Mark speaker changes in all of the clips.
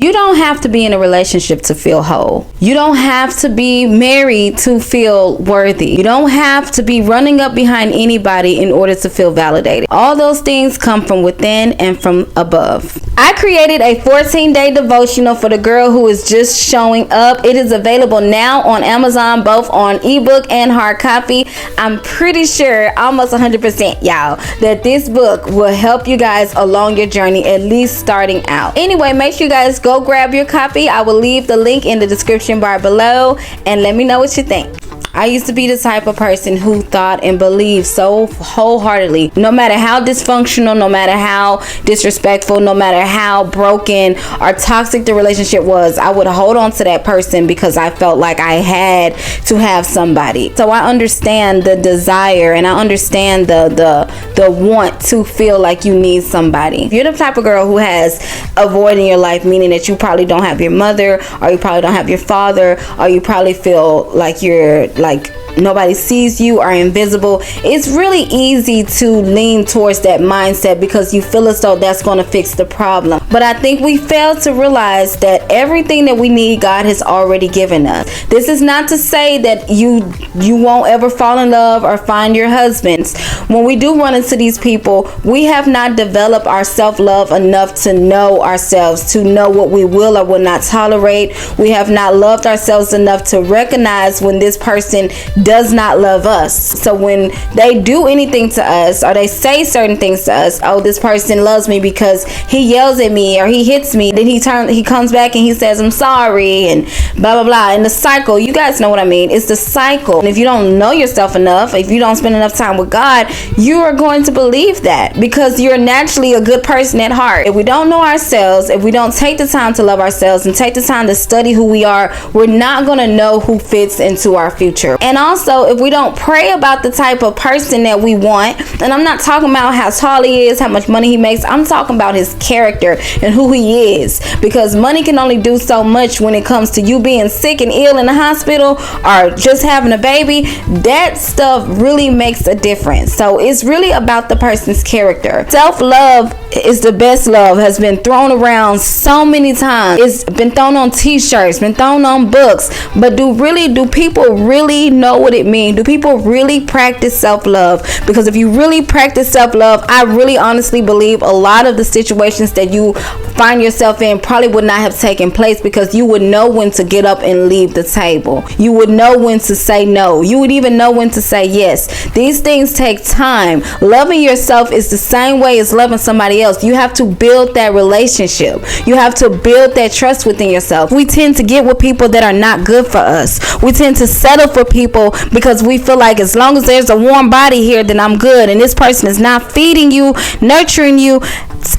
Speaker 1: You don't have to be in a relationship to feel whole. You don't have to be married to feel worthy. You don't have to be running up behind anybody in order to feel validated. All those things come from within and from above. I created a 14-day devotional for the girl who is just showing up. It is available now on Amazon, both on ebook and hard copy. I'm pretty sure, almost 100%, y'all, that this book will help you guys along your journey, at least starting out. Anyway, make sure you guys go grab your copy. I will leave the link in the description bar below, and let me know what you think. I used to be the type of person who thought and believed so wholeheartedly, no matter how dysfunctional, no matter how disrespectful, no matter how broken or toxic the relationship was, I would hold on to that person because I felt like I had to have somebody. So I understand the desire, and I understand the want to feel like you need somebody. If you're the type of girl who has a void in your life, meaning that you probably don't have your mother, or you probably don't have your father, or you probably feel like you're like nobody sees you or invisible, it's really easy to lean towards that mindset because you feel as though that's going to fix the problem. But I think we fail to realize that everything that we need, God has already given us. This is not to say that you won't ever fall in love or find your husbands. When we do run into these people, we have not developed our self-love enough to know ourselves, to know what we will or will not tolerate. We have not loved ourselves enough to recognize when this person does not love us. So when they do anything to us, or they say certain things to us, oh, this person loves me because he yells at me or he hits me, then he comes back and he says I'm sorry, and blah blah blah. And the cycle, you guys know what I mean, it's the cycle. And if you don't know yourself enough, if you don't spend enough time with God, you are going to believe that because you're naturally a good person at heart. If we don't know ourselves, if we don't take the time to love ourselves and take the time to study who we are, we're not going to know who fits into our future. And also, if we don't pray about the type of person that we want, and I'm not talking about how tall he is, how much money he makes, I'm talking about his character and who he is, because money can only do so much when it comes to you being sick and ill in the hospital or just having a baby. That stuff really makes a difference. So it's really about the person's character. Self-love is the best love has been thrown around so many times. It's been thrown on t-shirts, been thrown on books, but do people really know what it means? Do people really practice self-love? Because if you really practice self-love, I really honestly believe a lot of the situations that you find yourself in probably would not have taken place, because you would know when to get up and leave the table. You would know when to say no. You would even know when to say yes. These things take time. Loving yourself is the same way as loving somebody else. You have to build that relationship. You have to build that trust within yourself. We tend to get with people that are not good for us. We tend to settle for people because we feel like as long as there's a warm body here, then I'm good. And this person is not feeding you, nurturing you,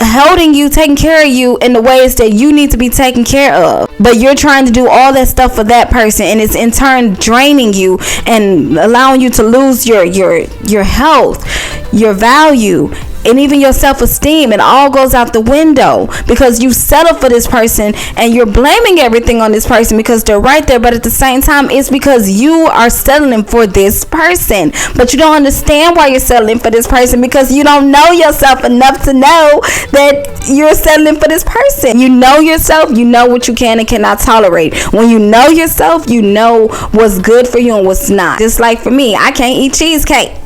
Speaker 1: holding you, taking care of you in the ways that you need to be taken care of. But you're trying to do all that stuff for that person, and it's in turn draining you and allowing you to lose your health, your value, and even your self-esteem. It all goes out the window because you settle for this person and you're blaming everything on this person because they're right there. But at the same time, it's because you are settling for this person. But you don't understand why you're settling for this person, because you don't know yourself enough to know that you're settling for this person. You know yourself. You know what you can and cannot tolerate. When you know yourself, you know what's good for you and what's not. Just like for me, I can't eat cheesecake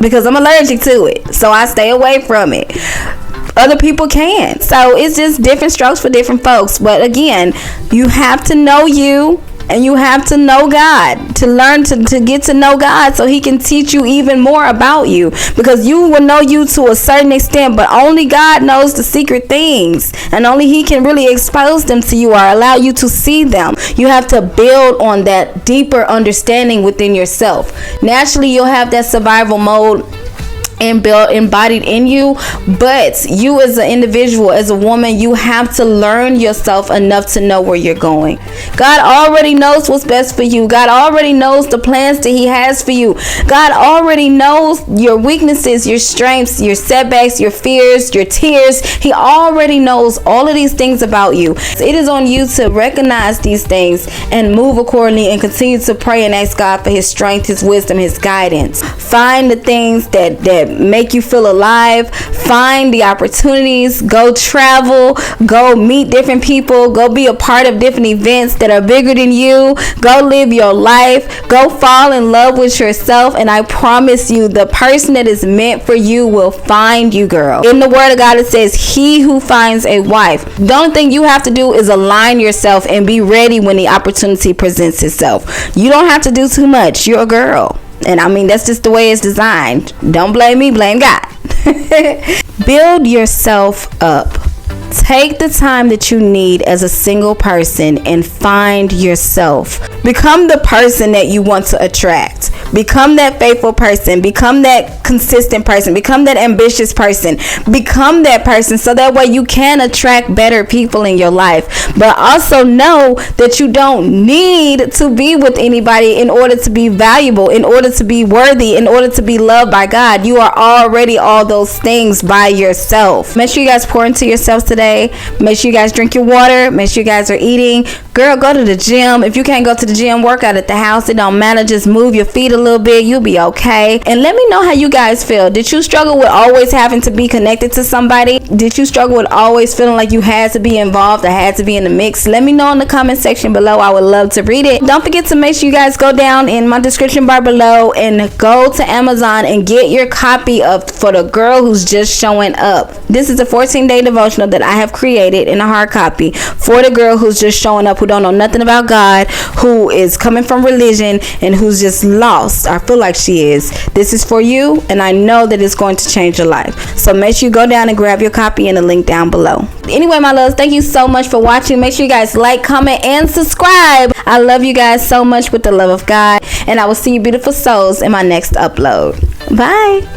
Speaker 1: because I'm allergic to it, so I stay away from it. Other people can. So it's just different strokes for different folks. But again, you have to know you, and you have to know God, to learn to get to know God so he can teach you even more about you, because you will know you to a certain extent, but only God knows the secret things, and only he can really expose them to you or allow you to see them. You have to build on that deeper understanding within yourself. Naturally, you'll have that survival mode embodied in you, but you as an individual, as a woman, you have to learn yourself enough to know where you're going. God already knows what's best for you. God already knows the plans that he has for you. God already knows your weaknesses, your strengths, your setbacks, your fears, your tears. He already knows all of these things about you. It is on you to recognize these things and move accordingly, and continue to pray and ask God for his strength, his wisdom, his guidance. Find the things that that make you feel alive. Find the opportunities. Go travel. Go meet different people. Go be a part of different events that are bigger than you. Go live your life. Go fall in love with yourself. And I promise you, the person that is meant for you will find you, girl. In the word of God, it says, he who finds a wife. The only thing you have to do is align yourself and be ready when the opportunity presents itself. You don't have to do too much. You're a girl. And I mean, that's just the way it's designed. Don't blame me, blame God. Build yourself up. Take the time that you need as a single person and find yourself. Become the person that you want to attract. Become that faithful person. Become that consistent person. Become that ambitious person. Become that person so that way you can attract better people in your life. But also know that you don't need to be with anybody in order to be valuable, in order to be worthy, in order to be loved by God. You are already all those things by yourself. Make sure you guys pour into yourselves today. Make sure you guys drink your water. Make sure you guys are eating. Girl, go to the gym. If you can't go to the gym, work out at the house. It don't matter. Just move your feet a little bit. You'll be okay. And let me know how you guys feel. Did you struggle with always having to be connected to somebody? Did you struggle with always feeling like you had to be involved or had to be in the mix? Let me know in the comment section below. I would love to read it. Don't forget to make sure you guys go down in my description bar below and go to Amazon and get your copy of For the Girl Who's Just Showing Up. This is a 14-day devotional that I have created in a hard copy for the girl who's just showing up, who don't know nothing about God, who is coming from religion, and who's just lost. I feel like she is. This is for you, and I know that it's going to change your life. So make sure you go down and grab your copy in the link down below. Anyway, my loves, thank you so much for watching. Make sure you guys like, comment, and subscribe. I love you guys so much with the love of God, and I will see you beautiful souls in my next upload. Bye.